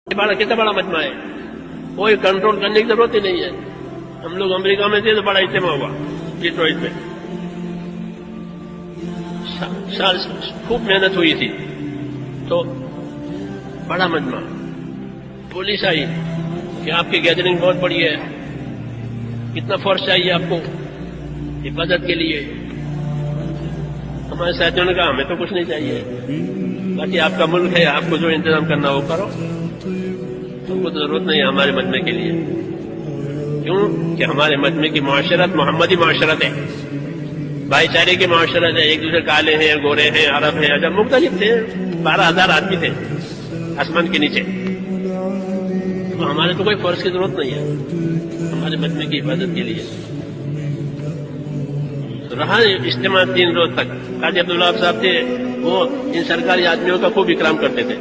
کتنا بڑا مجمع ہے، کوئی کنٹرول کرنے کی ضرورت ہی نہیں ہے. ہم لوگ امریکہ میں تھے تو بڑا اجتماع ہوا ڈیٹروئٹ میں، خوب محنت ہوئی تھی. تو بڑا مجمع، پولیس آئی کہ آپ کی گیدرنگ بہت بڑی ہے، کتنا فورس چاہیے آپ کو حفاظت کے لیے. ہمارے ساتھیوں نے کہا ہمیں تو کچھ نہیں چاہیے، باقی آپ کا ملک ہے، آپ کو جو انتظام کرنا وہ کرو، تم کو تو ضرورت نہیں ہے ہمارے مجمع کے لیے. کیوں کہ ہمارے مجمع کی معاشرت محمدی معاشرت ہے، بھائی چارے کی معاشرت ہے. ایک دوسرے کالے ہیں، گورے ہیں، عرب ہیں، عجم مختلف تھے. 12,000 آدمی تھے آسمان کے نیچے. تو ہمارے تو کوئی فورس کی ضرورت نہیں ہے ہمارے مجمع کی حفاظت کے لیے. رہا اجتماع 3 روز تک. قاضی عبداللہ صاحب تھے، وہ ان سرکاری آدمیوں کا خوب اکرام کرتے تھے.